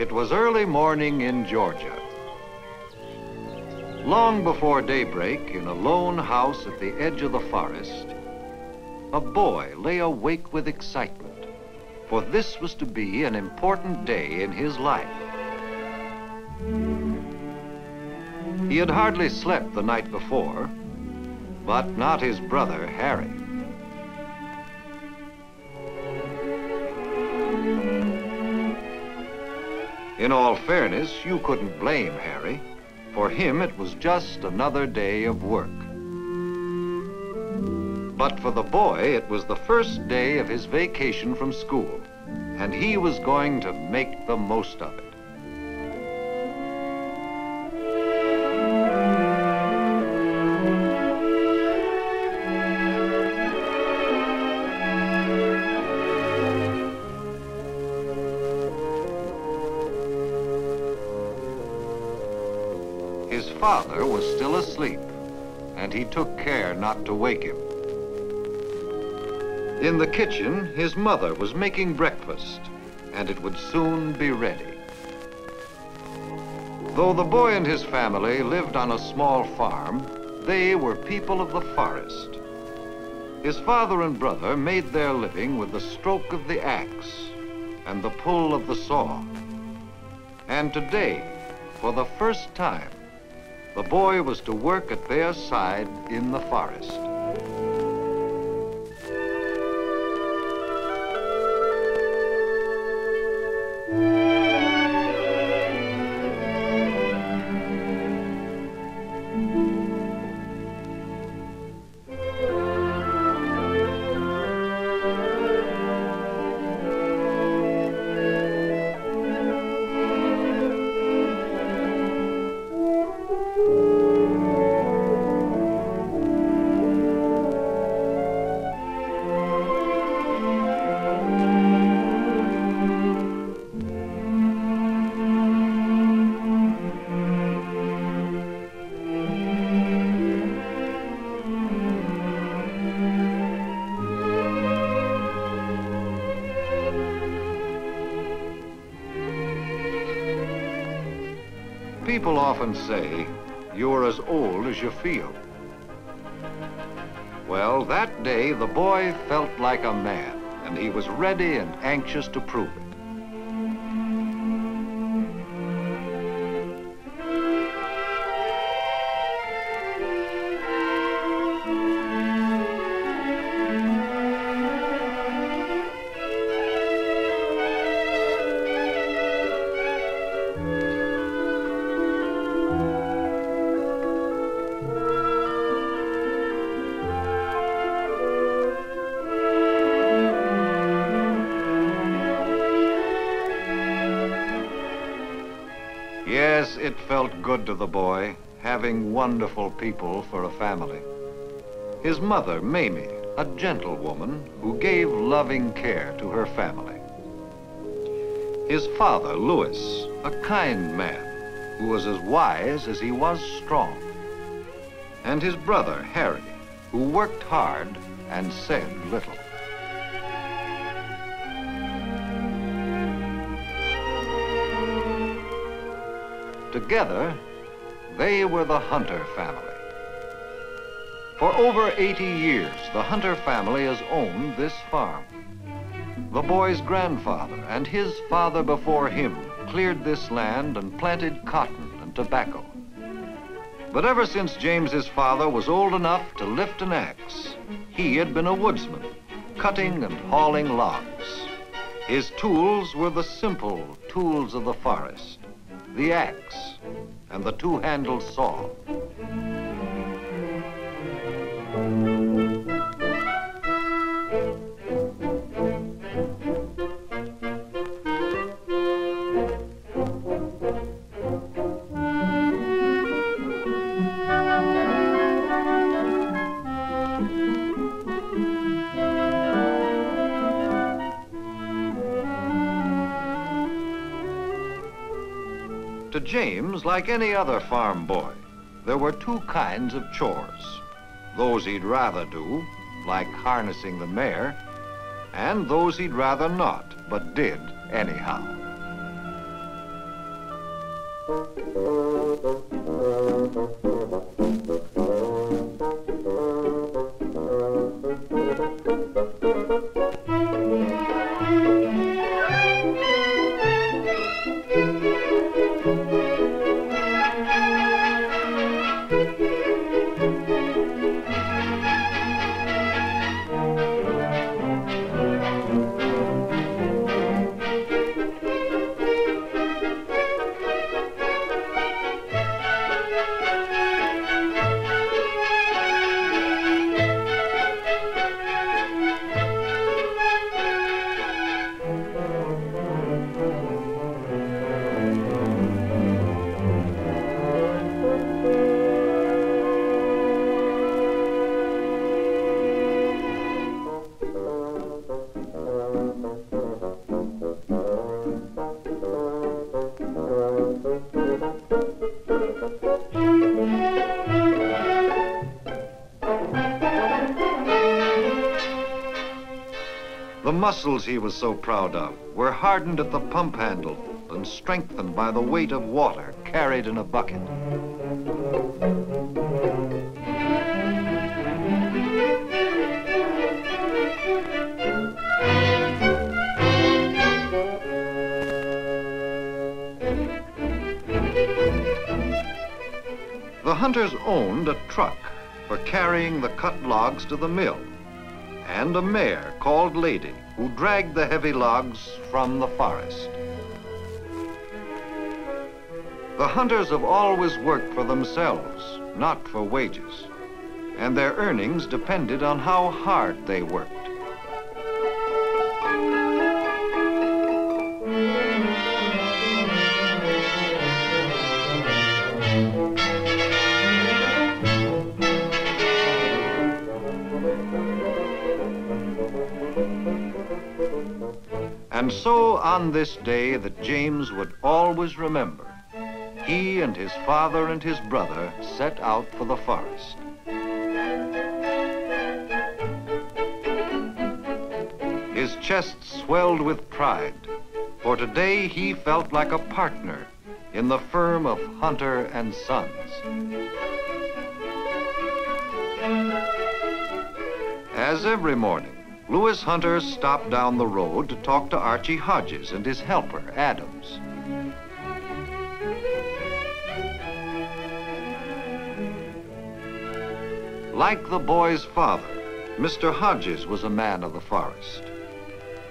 It was early morning in Georgia. Long before daybreak, in a lone house at the edge of the forest, a boy lay awake with excitement, for this was to be an important day in his life. He had hardly slept the night before, but not his brother, Harry. In all fairness, you couldn't blame Harry. For him, it was just another day of work. But for the boy, it was the first day of his vacation from school, and he was going to make the most of it. His father was still asleep, and he took care not to wake him. In the kitchen, his mother was making breakfast, and it would soon be ready. Though the boy and his family lived on a small farm, they were people of the forest. His father and brother made their living with the stroke of the axe and the pull of the saw. And today, for the first time, the boy was to work at their side in the forest. People often say, you're as old as you feel. Well, that day, the boy felt like a man, and he was ready and anxious to prove it. Yes, it felt good to the boy, having wonderful people for a family. His mother, Mamie, a gentle woman who gave loving care to her family. His father, Louis, a kind man who was as wise as he was strong. And his brother, Harry, who worked hard and said little. Together, they were the Hunter family. For over 80 years, the Hunter family has owned this farm. The boy's grandfather and his father before him cleared this land and planted cotton and tobacco. But ever since James's father was old enough to lift an axe, he had been a woodsman, cutting and hauling logs. His tools were the simple tools of the forest, the axe and the two-handled saw. To James, like any other farm boy, there were two kinds of chores. Those he'd rather do, like harnessing the mare, and those he'd rather not, but did anyhow. The muscles he was so proud of were hardened at the pump handle and strengthened by the weight of water carried in a bucket. The hunters owned a truck for carrying the cut logs to the mill, and a mare called Lady, who dragged the heavy logs from the forest. The hunters have always worked for themselves, not for wages, and their earnings depended on how hard they worked. And so on this day that James would always remember, he and his father and his brother set out for the forest. His chest swelled with pride, for today he felt like a partner in the firm of Hunter and Sons. As every morning, Lewis Hunter stopped down the road to talk to Archie Hodges and his helper, Adams. Like the boy's father, Mr. Hodges was a man of the forest.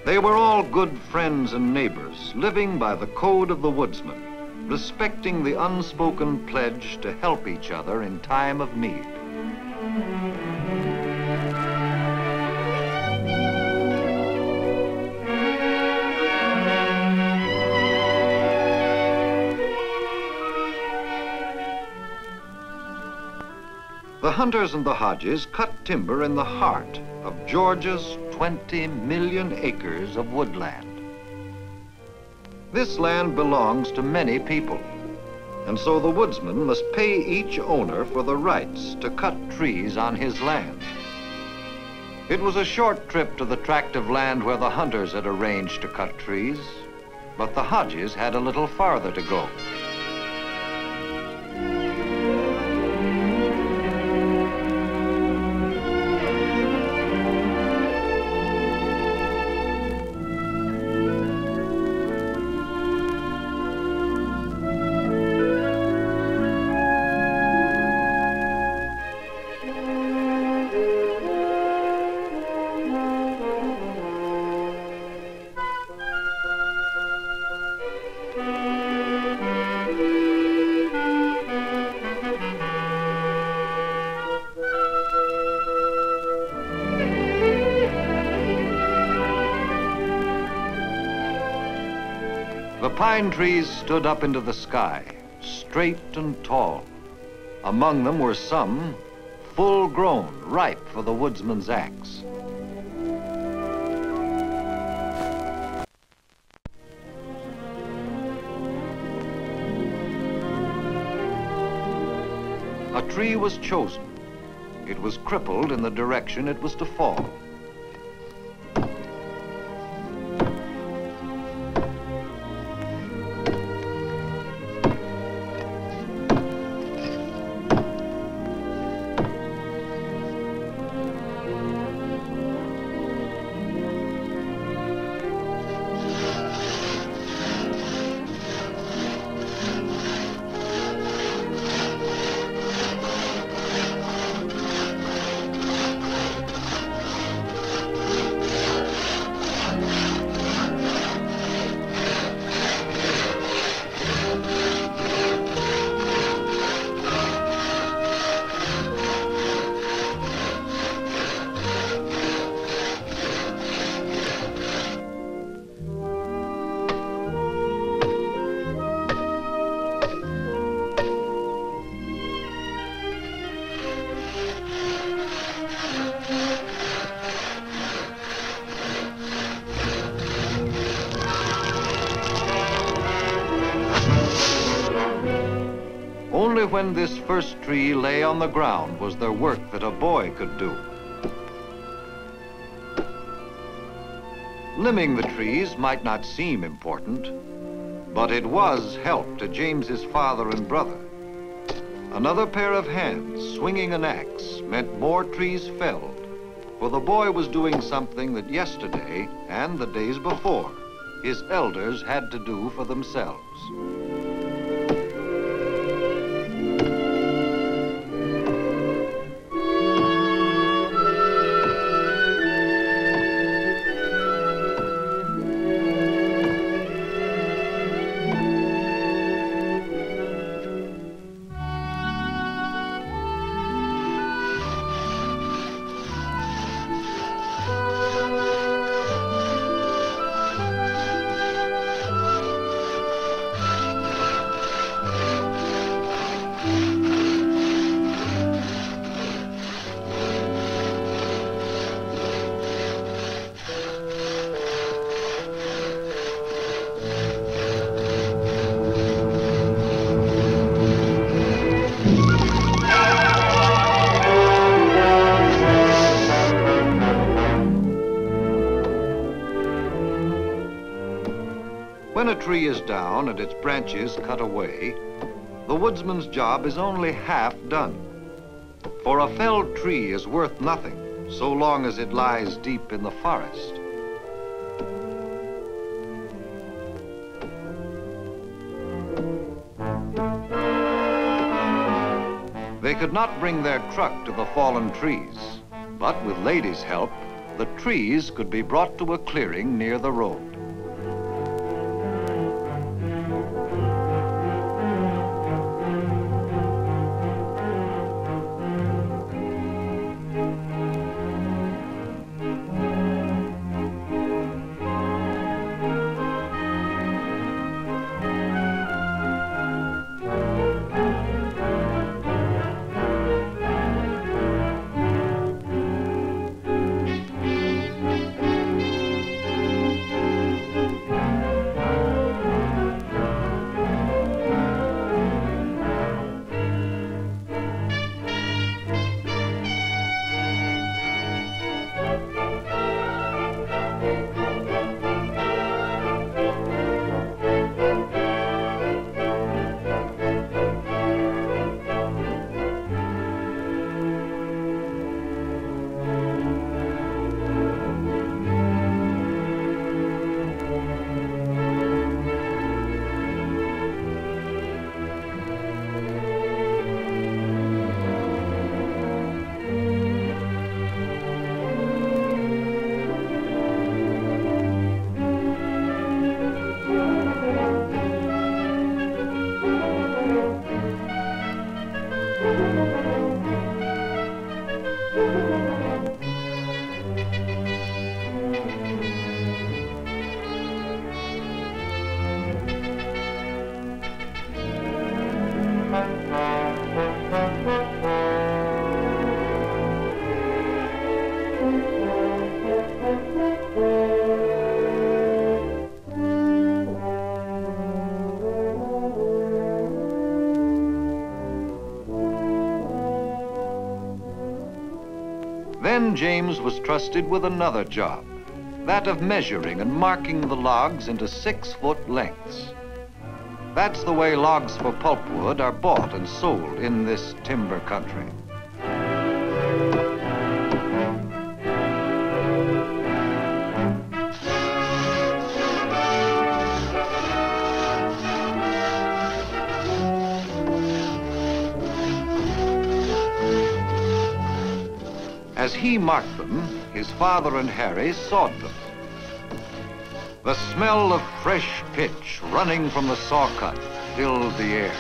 They were all good friends and neighbors, living by the code of the woodsman, respecting the unspoken pledge to help each other in time of need. The Hunters and the Hodges cut timber in the heart of Georgia's 20 million acres of woodland. This land belongs to many people, and so the woodsman must pay each owner for the rights to cut trees on his land. It was a short trip to the tract of land where the Hunters had arranged to cut trees, but the Hodges had a little farther to go. The pine trees stood up into the sky, straight and tall. Among them were some full-grown, ripe for the woodsman's axe. A tree was chosen. It was crippled in the direction it was to fall. Only when this first tree lay on the ground was there work that a boy could do. Limbing the trees might not seem important, but it was help to James's father and brother. Another pair of hands swinging an axe meant more trees felled, for the boy was doing something that yesterday and the days before his elders had to do for themselves. When a tree is down and its branches cut away, the woodsman's job is only half done. For a felled tree is worth nothing so long as it lies deep in the forest. They could not bring their truck to the fallen trees, but with Lady's help, the trees could be brought to a clearing near the road. Then James was trusted with another job, that of measuring and marking the logs into 6-foot lengths. That's the way logs for pulpwood are bought and sold in this timber country. As he marked them, his father and Harry sawed them. The smell of fresh pitch running from the saw cut filled the air.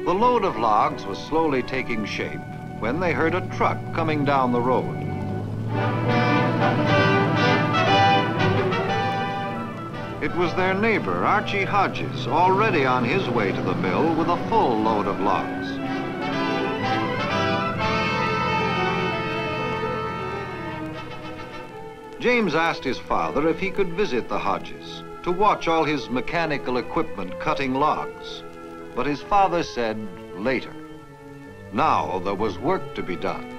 The load of logs was slowly taking shape when they heard a truck coming down the road. It was their neighbor, Archie Hodges, already on his way to the mill with a full load of logs. James asked his father if he could visit the Hodges to watch all his mechanical equipment cutting logs. But his father said later. Now there was work to be done.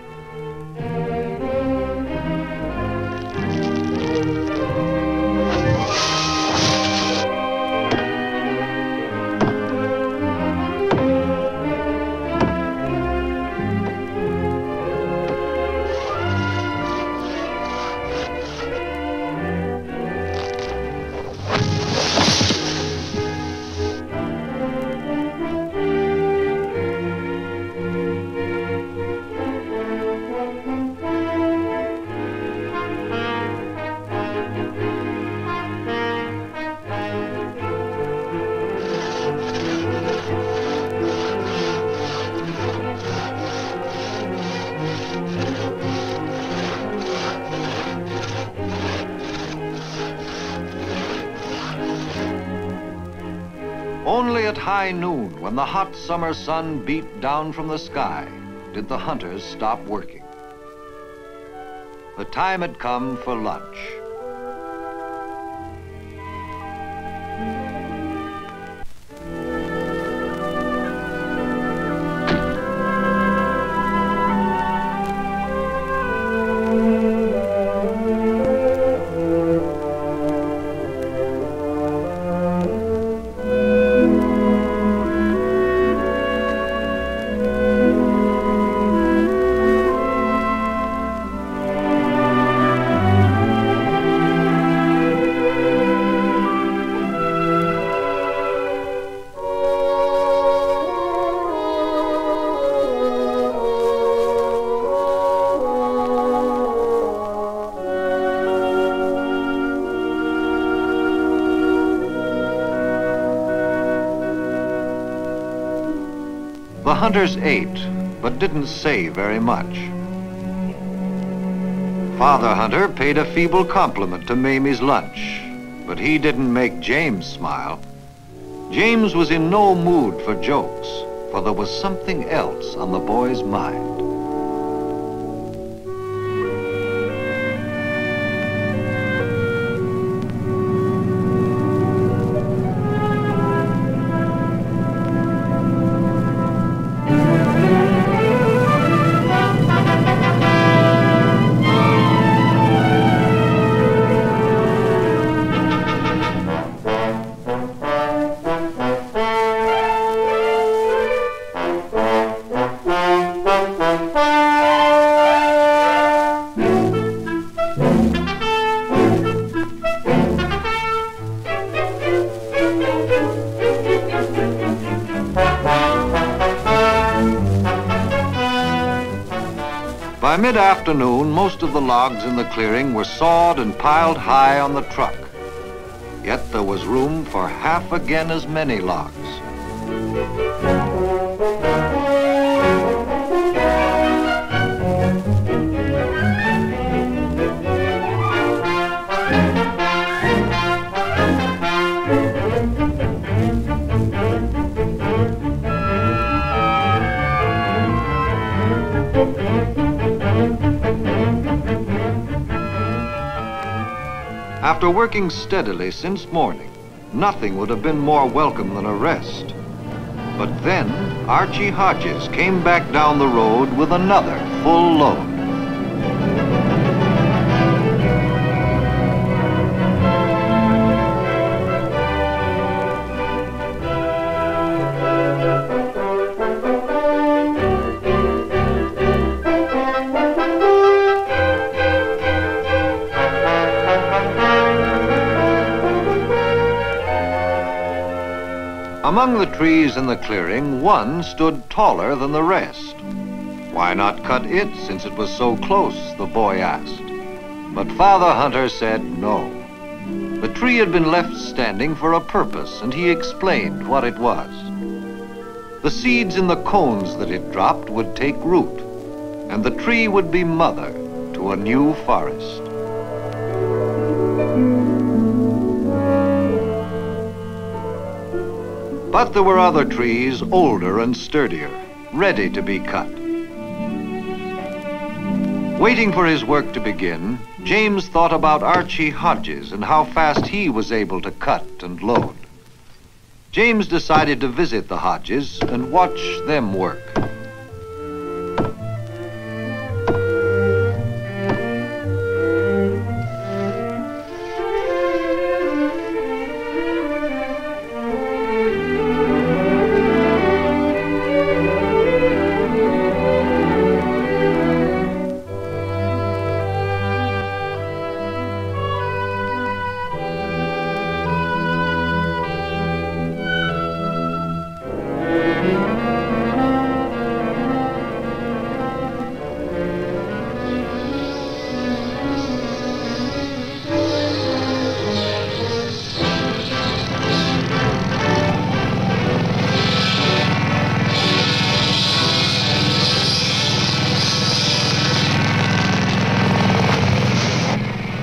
Only at high noon, when the hot summer sun beat down from the sky, did the hunters stop working. The time had come for lunch. The hunters ate, but didn't say very much. Father Hunter paid a feeble compliment to Mamie's lunch, but he didn't make James smile. James was in no mood for jokes, for there was something else on the boy's mind. By mid-afternoon, most of the logs in the clearing were sawed and piled high on the truck. Yet there was room for half again as many logs. After working steadily since morning, nothing would have been more welcome than a rest. But then Archie Hodges came back down the road with another full load. Among the trees in the clearing, one stood taller than the rest. Why not cut it since it was so close, the boy asked. But Father Hunter said no. The tree had been left standing for a purpose, and he explained what it was. The seeds in the cones that it dropped would take root, and the tree would be mother to a new forest. But there were other trees, older and sturdier, ready to be cut. Waiting for his work to begin, James thought about Archie Hodges and how fast he was able to cut and load. James decided to visit the Hodges and watch them work.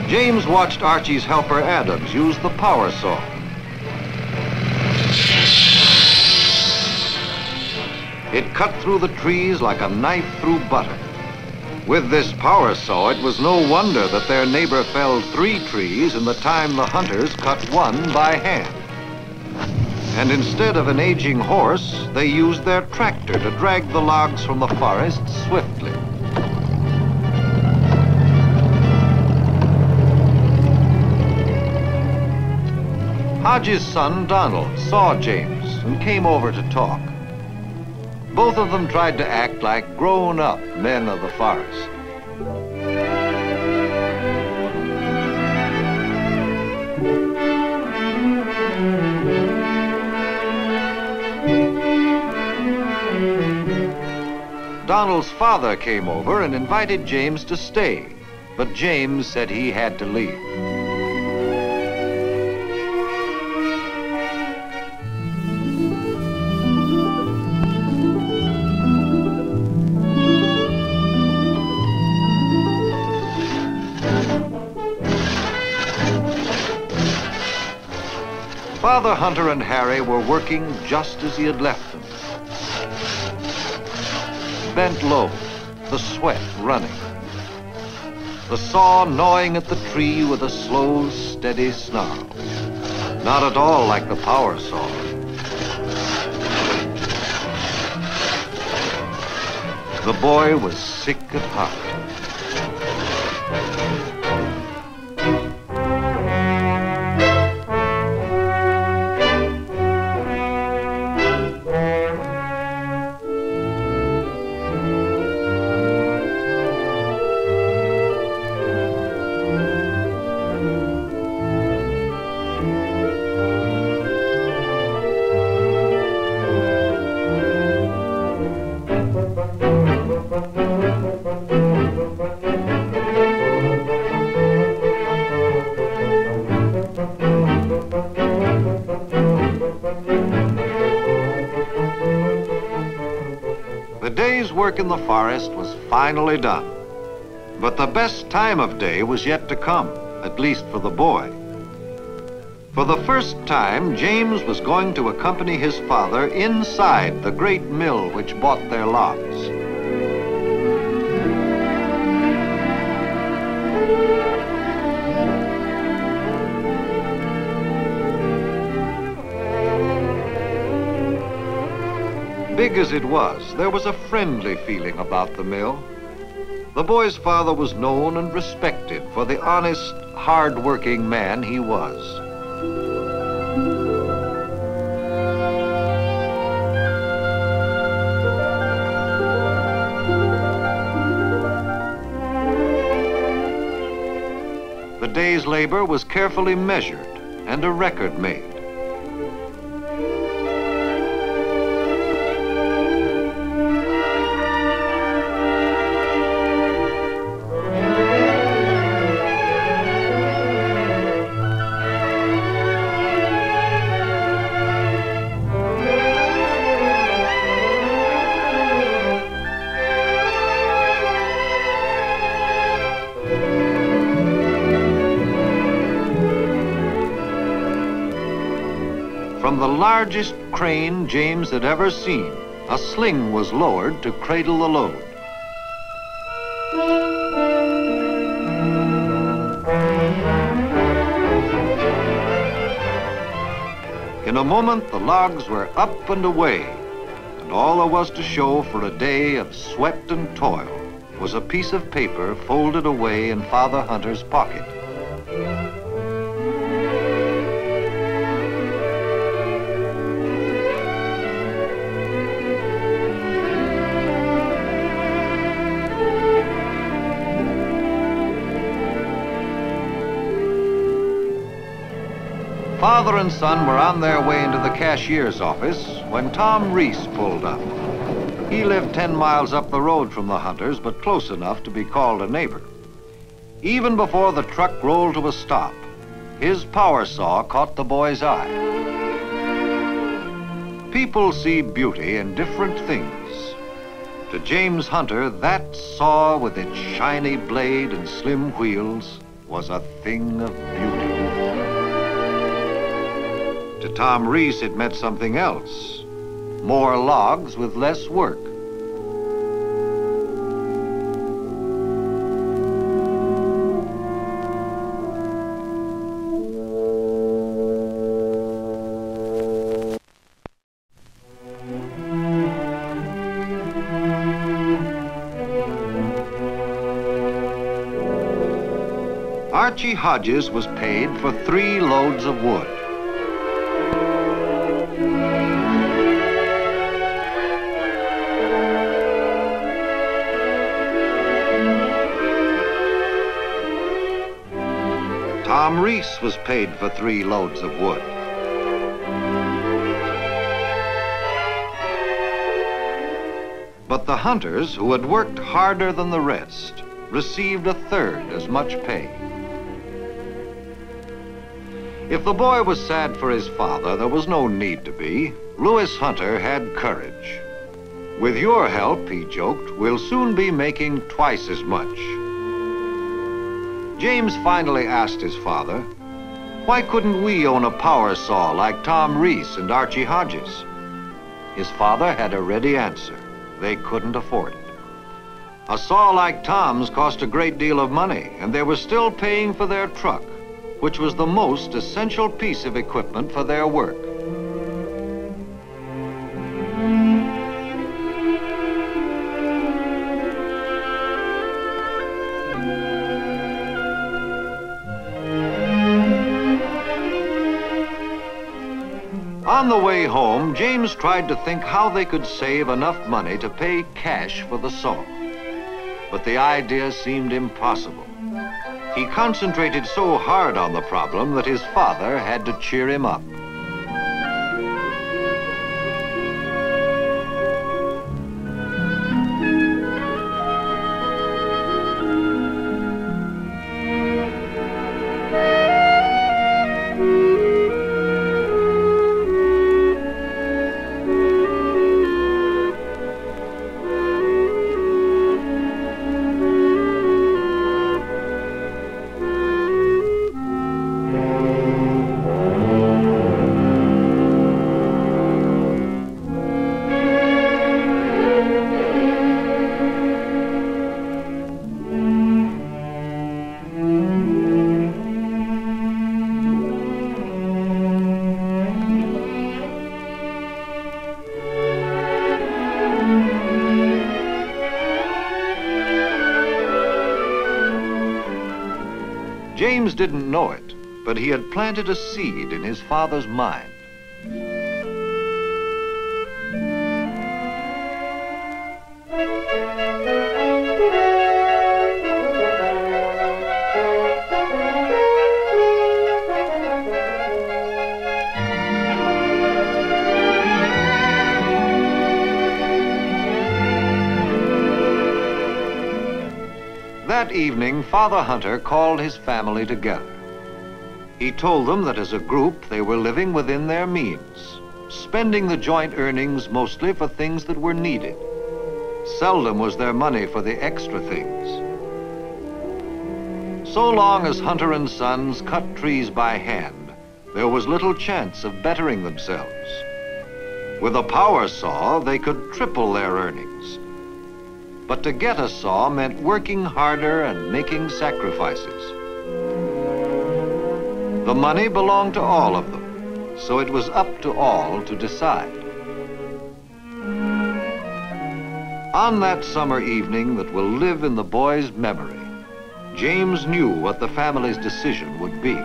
James watched Archie's helper Adams use the power saw. It cut through the trees like a knife through butter. With this power saw, it was no wonder that their neighbor felled 3 trees in the time the hunters cut one by hand. And instead of an aging horse, they used their tractor to drag the logs from the forest swiftly. Hodges' son, Donald, saw James and came over to talk. Both of them tried to act like grown-up men of the forest. Donald's father came over and invited James to stay, but James said he had to leave. Father Hunter and Harry were working just as he had left them. Bent low, the sweat running. The saw gnawing at the tree with a slow, steady snarl. Not at all like the power saw. The boy was sick at heart. The day's work in the forest was finally done. But the best time of day was yet to come, at least for the boy. For the first time, James was going to accompany his father inside the great mill which bought their logs. Big as it was, there was a friendly feeling about the mill. The boy's father was known and respected for the honest, hard-working man he was. The day's labor was carefully measured and a record made. From the largest crane James had ever seen, a sling was lowered to cradle the load. In a moment, the logs were up and away, and all there was to show for a day of sweat and toil was a piece of paper folded away in Father Hunter's pocket. Father and son were on their way into the cashier's office when Tom Reese pulled up. He lived 10 miles up the road from the Hunters, but close enough to be called a neighbor. Even before the truck rolled to a stop, his power saw caught the boy's eye. People see beauty in different things. To James Hunter, that saw with its shiny blade and slim wheels was a thing of beauty. To Tom Reese, it meant something else. More logs with less work. Archie Hodges was paid for 3 loads of wood. Tom Reese was paid for 3 loads of wood. But the Hunters, who had worked harder than the rest, received 1/3 as much pay. If the boy was sad for his father, there was no need to be. Louis Hunter had courage. With your help, he joked, we'll soon be making twice as much. James finally asked his father, why couldn't we own a power saw like Tom Reese and Archie Hodges? His father had a ready answer. They couldn't afford it. A saw like Tom's cost a great deal of money, and they were still paying for their truck, which was the most essential piece of equipment for their work. On the way home, James tried to think how they could save enough money to pay cash for the saw. But the idea seemed impossible. He concentrated so hard on the problem that his father had to cheer him up. James didn't know it, but he had planted a seed in his father's mind. That evening, Father Hunter called his family together. He told them that as a group, they were living within their means, spending the joint earnings mostly for things that were needed. Seldom was there money for the extra things. So long as Hunter and Sons cut trees by hand, there was little chance of bettering themselves. With a power saw, they could triple their earnings. But to get a saw meant working harder and making sacrifices. The money belonged to all of them, so it was up to all to decide. On that summer evening that will live in the boy's memory, James knew what the family's decision would be.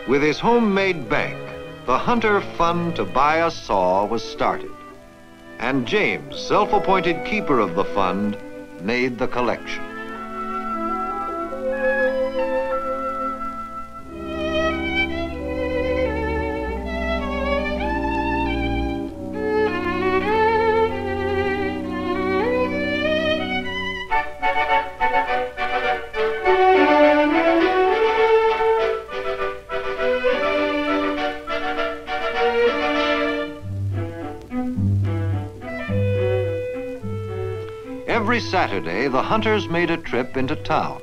With his homemade bank, the Hunter Fund to buy a saw was started, and James, self-appointed keeper of the fund, made the collection. Every Saturday, the hunters made a trip into town.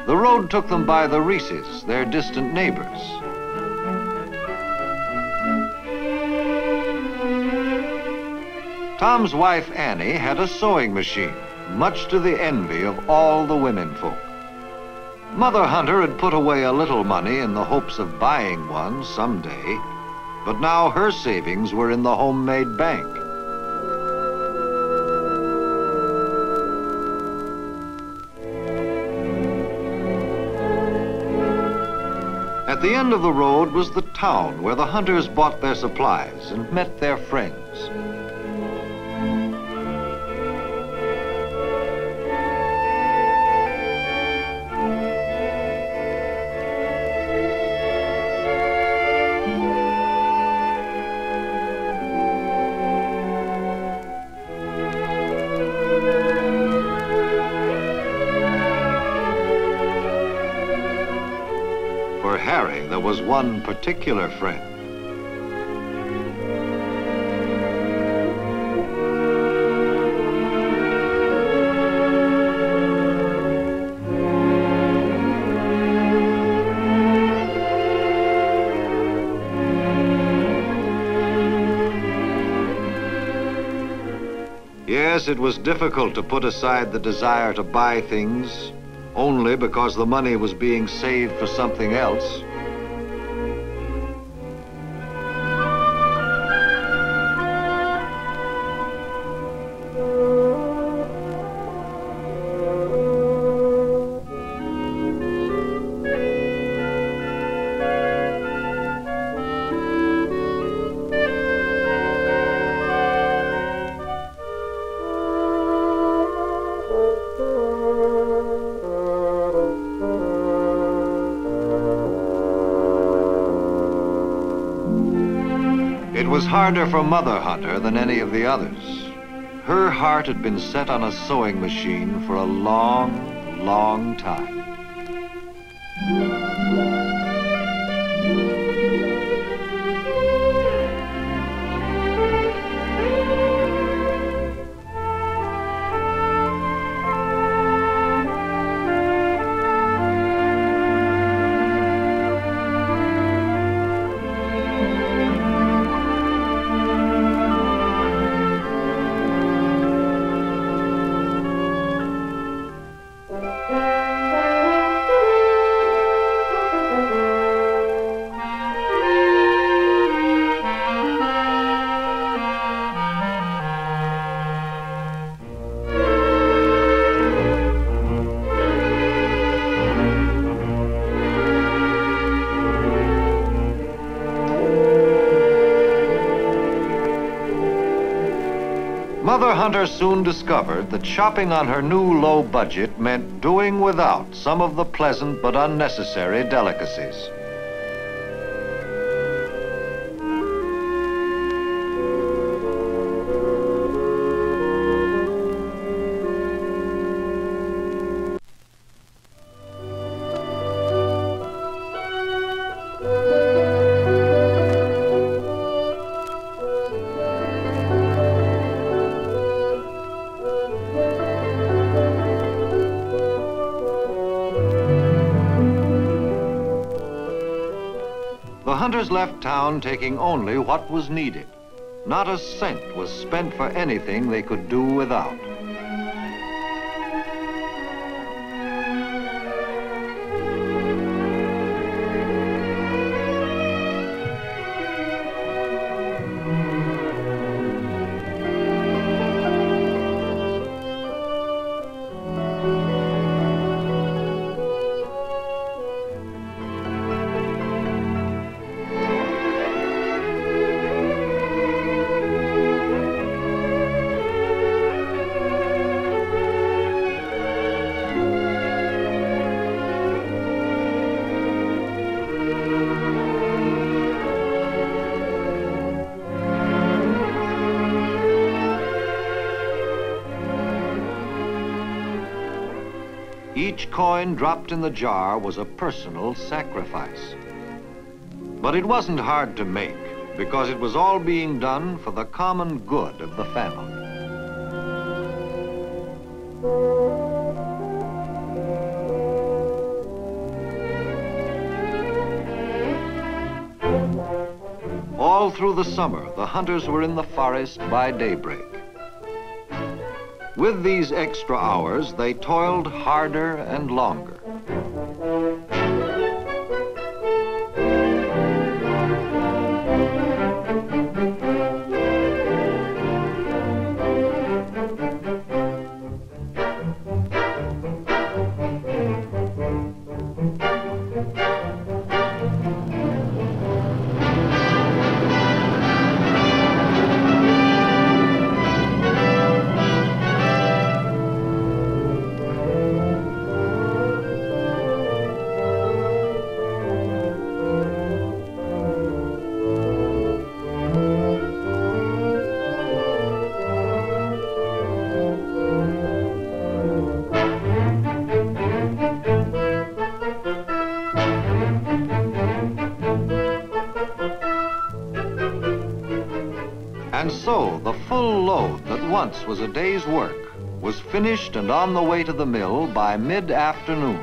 The road took them by the Reeses, their distant neighbors. Tom's wife, Annie, had a sewing machine, much to the envy of all the women folk. Mother Hunter had put away a little money in the hopes of buying one someday, but now her savings were in the homemade bank. At the end of the road was the town where the hunters bought their supplies and met their friends. For Harry, there was one particular friend. Yes, it was difficult to put aside the desire to buy things only because the money was being saved for something else. It was harder for Mother Hunter than any of the others. Her heart had been set on a sewing machine for a long, long time. Mother Hunter soon discovered that shopping on her new low budget meant doing without some of the pleasant but unnecessary delicacies. The hunters left town taking only what was needed. Not a cent was spent for anything they could do without. Each coin dropped in the jar was a personal sacrifice. But it wasn't hard to make, because it was all being done for the common good of the family. All through the summer, the hunters were in the forest by daybreak. With these extra hours, they toiled harder and longer. And so the full load that once was a day's work was finished and on the way to the mill by mid-afternoon.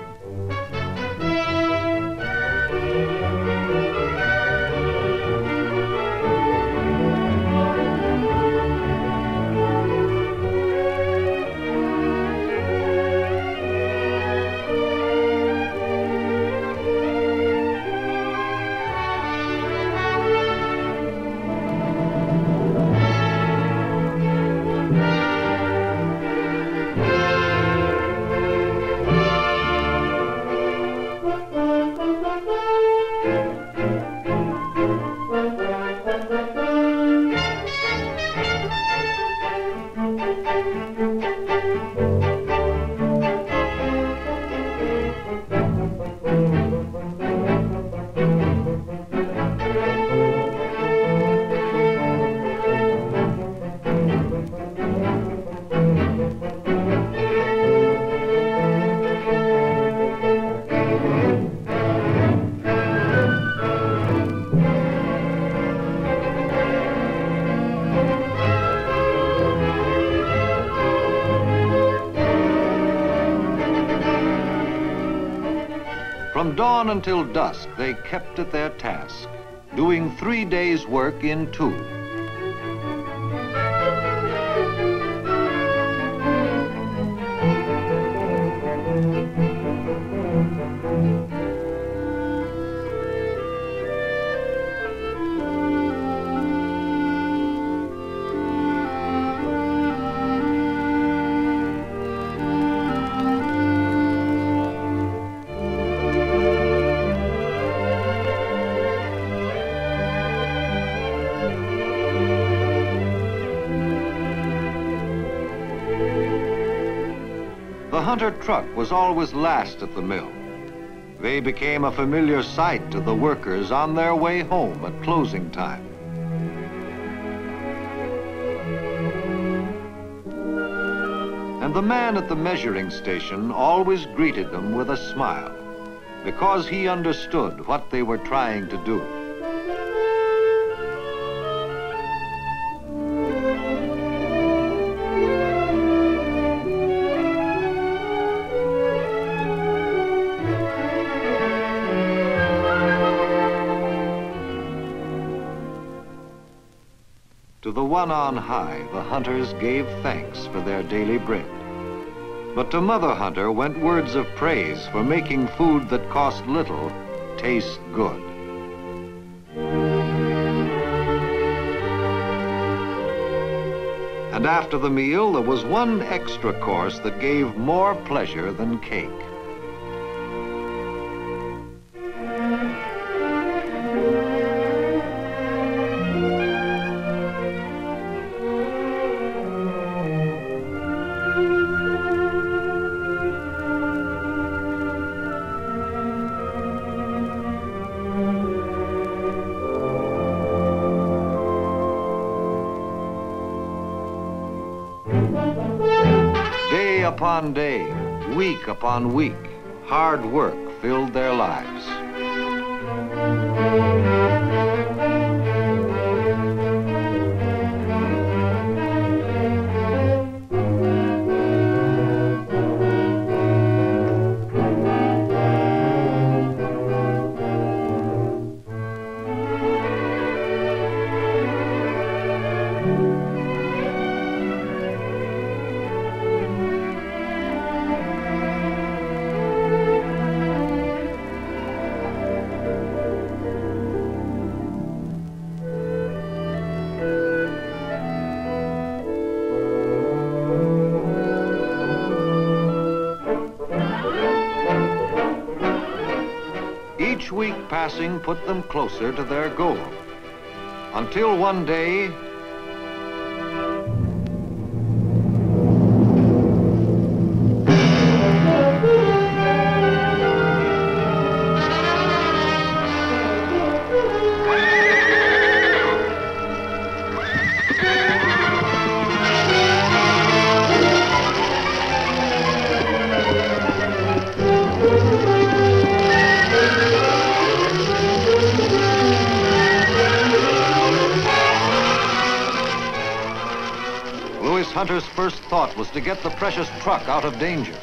From dawn until dusk, they kept at their task, doing 3 days' work in 2. The Hunter truck was always last at the mill. They became a familiar sight to the workers on their way home at closing time. And the man at the measuring station always greeted them with a smile, because he understood what they were trying to do. To the one on high, the hunters gave thanks for their daily bread. But to Mother Hunter went words of praise for making food that cost little taste good. And after the meal, there was one extra course that gave more pleasure than cake. Day upon day, week upon week, hard work filled their lives. Each week passing put them closer to their goal, until one day, Louis Hunter's first thought was to get the precious truck out of danger.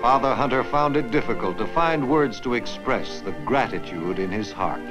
Father Hunter found it difficult to find words to express the gratitude in his heart.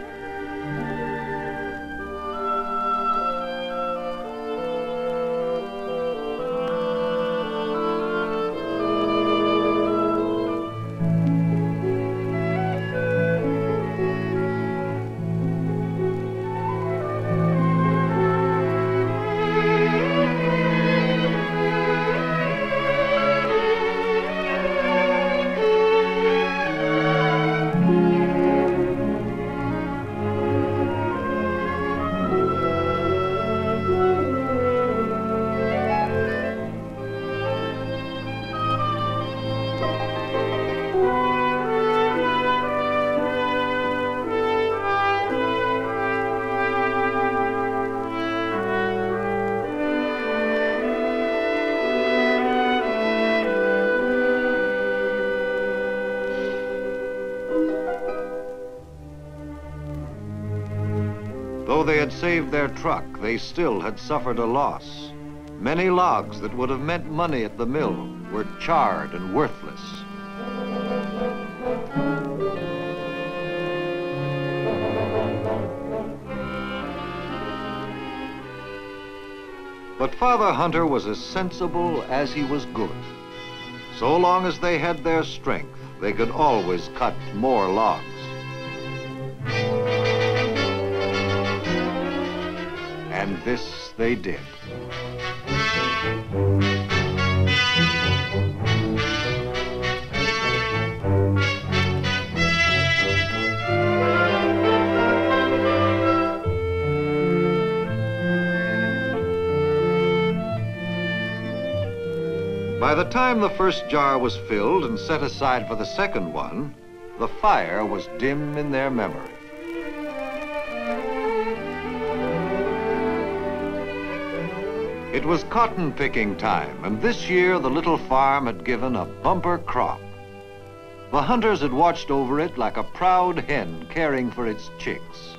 Though they had saved their truck, they still had suffered a loss. Many logs that would have meant money at the mill were charred and worthless. But Father Hunter was as sensible as he was good. So long as they had their strength, they could always cut more logs. And this they did. By the time the first jar was filled and set aside for the second one, the fire was dim in their memory. It was cotton picking time, and this year the little farm had given a bumper crop. The Hunters had watched over it like a proud hen caring for its chicks.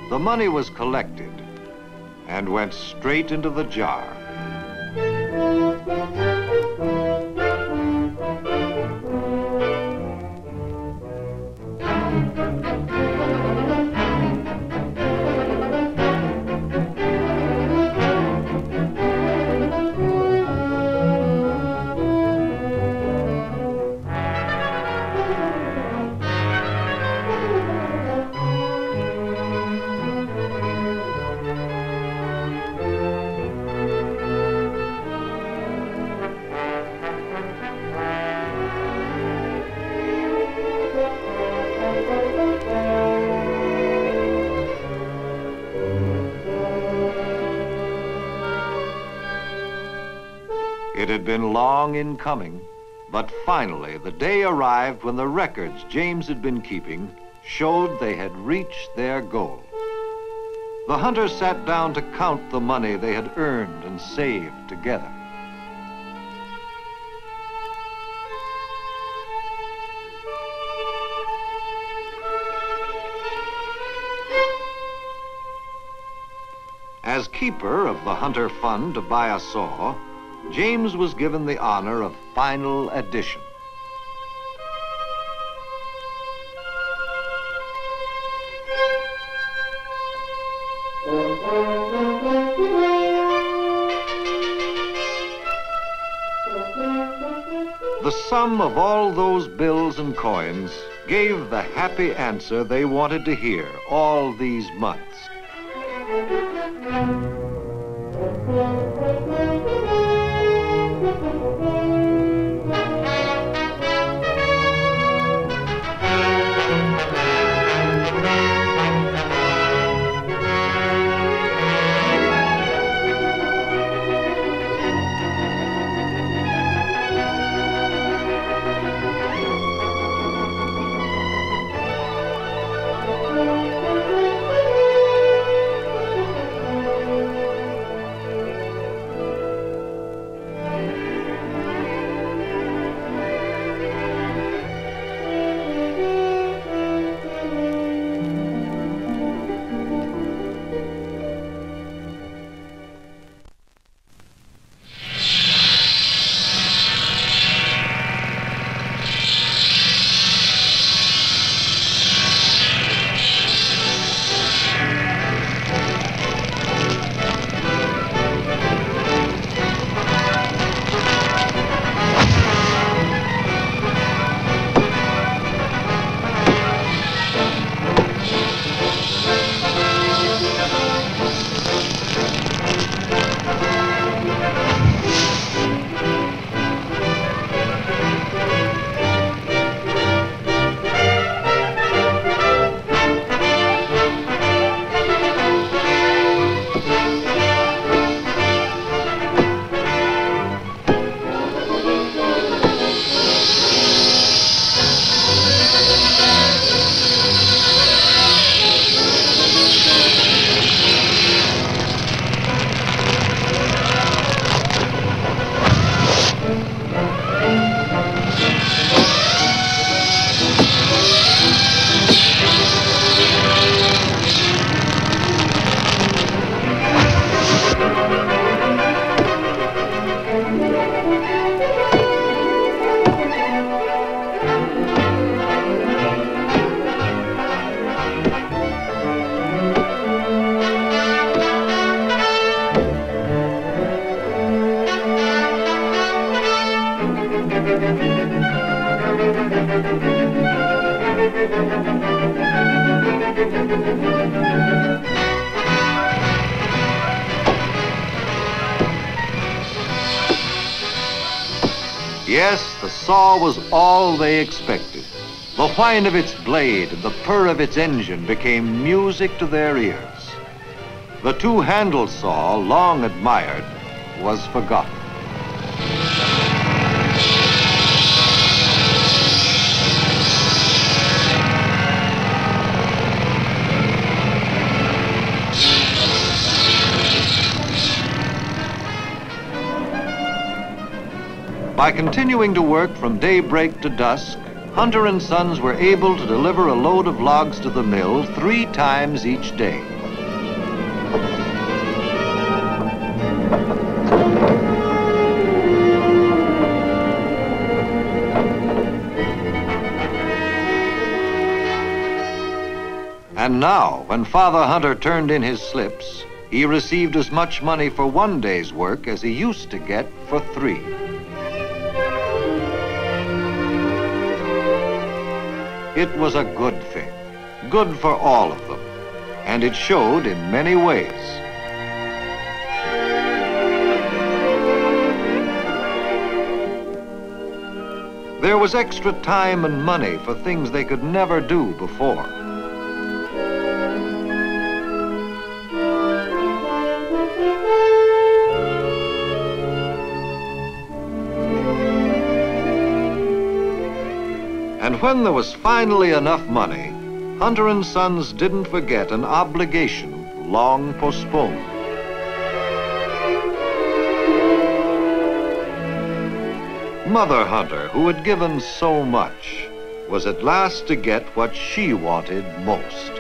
The money was collected and went straight into the jar. It had been long in coming, but finally the day arrived when the records James had been keeping showed they had reached their goal. The Hunters sat down to count the money they had earned and saved together. As keeper of the Hunter Fund to buy a saw, James was given the honor of final addition. The sum of all those bills and coins gave the happy answer they wanted to hear all these months. Yes, the saw was all they expected. The whine of its blade and the purr of its engine became music to their ears. The two-handled saw, long admired, was forgotten. By continuing to work from daybreak to dusk, Hunter and Sons were able to deliver a load of logs to the mill 3 times each day. And now, when Father Hunter turned in his slips, he received as much money for 1 day's work as he used to get for 3. It was a good thing, good for all of them, and it showed in many ways. There was extra time and money for things they could never do before. And when there was finally enough money, Hunter and Sons didn't forget an obligation long postponed. Mother Hunter, who had given so much, was at last to get what she wanted most.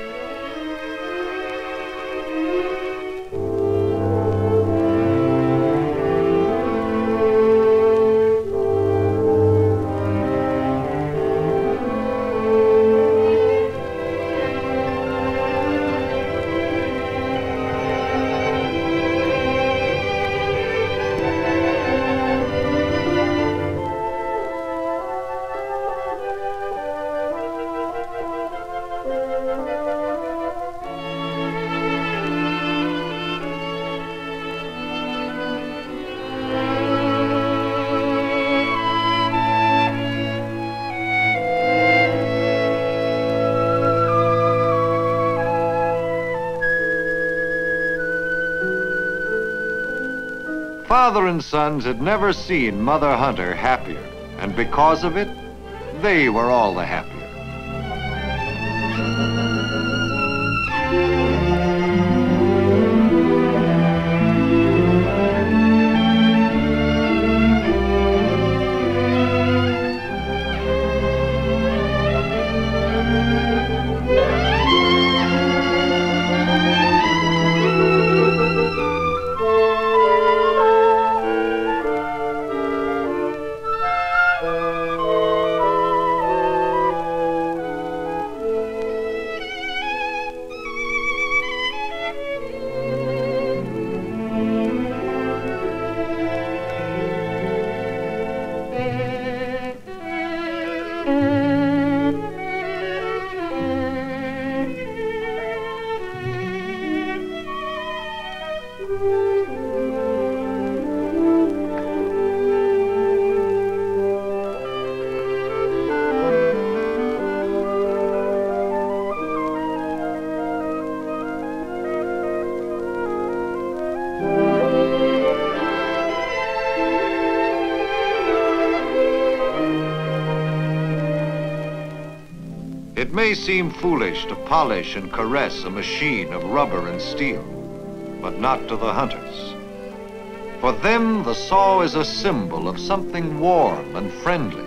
Father and Sons had never seen Mother Hunter happier, and because of it, they were all the happier. It may seem foolish to polish and caress a machine of rubber and steel, but not to the hunters. For them, the saw is a symbol of something warm and friendly.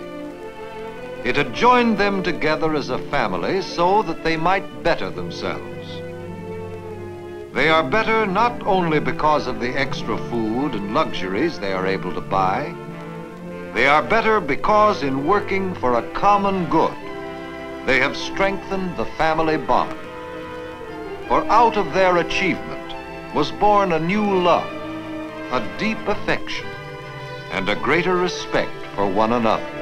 It had joined them together as a family so that they might better themselves. They are better not only because of the extra food and luxuries they are able to buy. They are better because in working for a common good, they have strengthened the family bond. For out of their achievement was born a new love, a deep affection, and a greater respect for one another.